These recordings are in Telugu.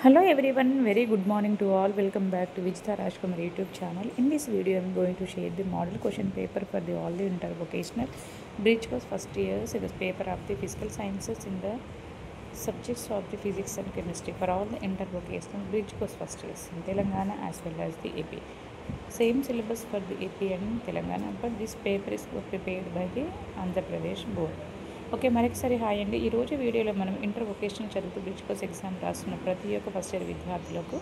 Hello everyone, very good morning to all. Welcome back to Vijita Rajkumar YouTube channel. In this video, I am going to share the model question paper for all the intervocational bridge course first year. So this paper of the physical sciences in the subjects of the physics and chemistry for all the intervocational bridge course first years in Telangana as well as the AP. Same syllabus for the AP and Telangana, but this paper is prepared by the Andhra Pradesh board. Okay, మరొకసారి హాయ్ అండి. ఈరోజు వీడియోలో మనం ఇంటర్ వొకేషనల్ చదువుతూ బ్రిడ్జ్ కోర్స్ ఎగ్జామ్ రాస్తున్న ప్రతి ఒక్క ఫస్ట్ ఇయర్ విద్యార్థులకు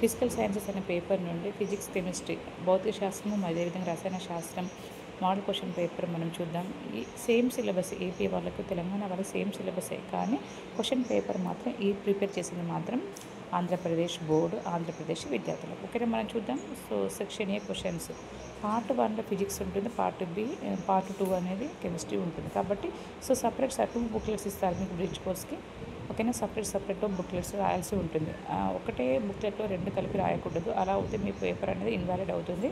ఫిజికల్ సైన్సెస్ అనే పేపర్ నుండి ఫిజిక్స్, కెమిస్ట్రీ, భౌతిక శాస్త్రము, అదేవిధంగా రసాయన శాస్త్రం మోడల్ క్వశ్చన్ పేపర్ మనం చూద్దాం. ఈ సేమ్ సిలబస్ ఏపీ వాళ్ళకు, తెలంగాణ వాళ్ళకి సేమ్ సిలబసే, కానీ క్వశ్చన్ పేపర్ మాత్రం ఈ ప్రిపేర్ చేసింది మాత్రం ఆంధ్రప్రదేశ్ బోర్డు, ఆంధ్రప్రదేశ్ విద్యార్థులకు. ఓకేనా, మనం చూద్దాం. So section A questions part 1లో ఫిజిక్స్ ఉంటుంది, పార్ట్ బి, పార్ట్ 2 అనేది కెమిస్ట్రీ ఉంటుంది. కాబట్టి సో సపరేట్ 2 బుక్లెట్స్ ఇస్తారు మీకు బ్రిడ్జ్ కోర్స్కి. ఓకేనా, సపరేట్ బుక్లెట్స్ రాయాల్సి ఉంటుంది. ఒకటే బుక్లెట్లో 2 కలిపి రాయకూడదు. అలా అవుతే మీ పేపర్ అనేది ఇన్వాలిడ్ అవుతుంది.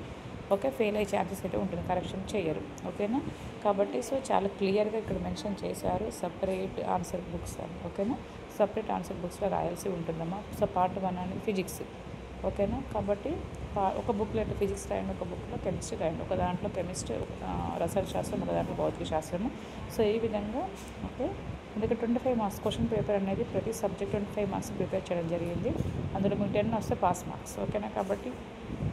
ఓకే, ఫెయిల్ అయ్యే ఛాన్సెస్ అయితే ఉంటుంది, కరెక్షన్ చేయరు. ఓకేనా, కాబట్టి సో చాలా క్లియర్గా ఇక్కడ మెన్షన్ చేశారు సపరేట్ ఆన్సర్ బుక్స్ అని. ఓకేనా, సపరేట్ ఆన్సర్ బుక్స్లో రాయాల్సి ఉంటుందమ్మా. సో పార్ట్ 1 అనేది ఫిజిక్స్. ఓకేనా, కాబట్టి ఒక బుక్లెట్ ఫిజిక్స్ రాయండి, ఒక బుక్లో కెమిస్ట్రీ రాయండి, ఒక దాంట్లో కెమిస్ట్రీ, రసాయన శాస్త్రం, ఒక దాంట్లో భౌతిక శాస్త్రము. సో ఈ విధంగా ఓకే. ఎందుకంటే 25 మార్క్స్ క్వశ్చన్ పేపర్ అనేది ప్రతి సబ్జెక్ట్ 25 మార్క్స్ ప్రిపేర్ చేయడం జరిగింది. అందులో మీకు 10 వస్తే పాస్ మార్క్స్. ఓకేనా, కాబట్టి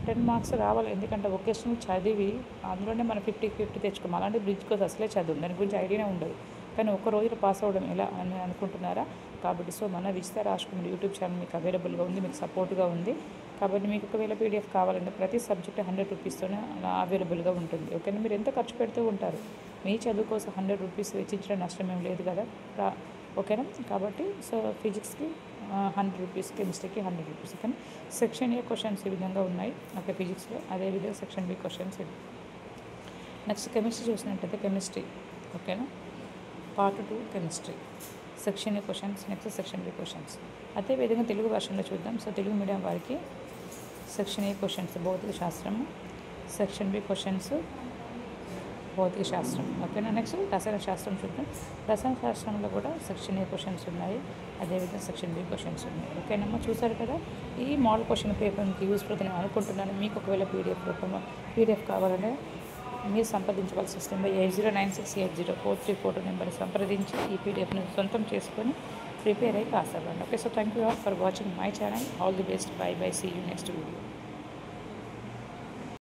10 మార్క్స్ రావాలి. ఎందుకంటే వొకేషనల్ చదివి అందులోనే మనం 50కి 50 తెచ్చుకోము. అలాంటి బ్రిడ్జ్ కోర్స్ అసలే చదువు, దాని గురించి ఐడియానే ఉండదు. కానీ ఒక రోజులో పాస్ అవ్వడం ఎలా అని అనుకుంటున్నారా? కాబట్టి సో మన విజితా రాజ్కుమార్ యూట్యూబ్ ఛానల్ మీకు అవైలబుల్గా ఉంది, మీకు సపోర్ట్గా ఉంది. కాబట్టి మీకు ఒకవేళ పీడిఎఫ్ కావాలంటే ప్రతి సబ్జెక్ట్ 100 రూపీస్తోనే అవైలబుల్గా ఉంటుంది. ఓకేనా, మీరు ఎంత ఖర్చు పెడుతూ ఉంటారు, మీ చదువు కోసం 100 రూపీస్ వెచ్చించడం నష్టం ఏం లేదు కదా. ఓకేనా, కాబట్టి సో ఫిజిక్స్కి 100 రూపీస్, కెమిస్ట్రీకి 100 రూపీస్. కానీ సెక్షన్ ఏ క్వశ్చన్స్ ఈ విధంగా ఉన్నాయి ఓకే ఫిజిక్స్లో, అదేవిధంగా సెక్షన్ బి క్వశ్చన్స్ ఇది. నెక్స్ట్ కెమిస్ట్రీ చూసినట్టయితే కెమిస్ట్రీ ఓకేనా, part 2 chemistry, section A questions, next section B questions. అదేవిధంగా తెలుగు వర్షన్లో చూద్దాం. సో తెలుగు మీడియం వారికి సెక్షన్ ఏ క్వశ్చన్స్ భౌతిక శాస్త్రము, సెక్షన్ బి క్వశ్చన్స్ భౌతిక శాస్త్రం. ఓకేనా, నెక్స్ట్ రసాయన శాస్త్రం చూద్దాం. రసాయన శాస్త్రంలో కూడా సెక్షన్ ఏ క్వశ్చన్స్ ఉన్నాయి, అదేవిధంగా సెక్షన్ బి క్వశ్చన్స్ ఉన్నాయి. ఓకేనమ్మా, చూసారు కదా. ఈ మోడల్ క్వశ్చన్ పేపర్ మీకు యూస్ఫుల్ నేను అనుకుంటున్నాను. మీకు ఒకవేళ పీడిఎఫ్ కావాలంటే మీరు సంప్రదించవలసి వస్తుంది. 8096804342 నెంబర్ని సంప్రదించి ఈ పీడిఎఫ్ని సొంతం చేసుకొని ప్రిపేర్ అయ్యి పాస్ అవ్వండి. Okay, so thank you all for watching my channel. All the best. Bye bye, see you next video.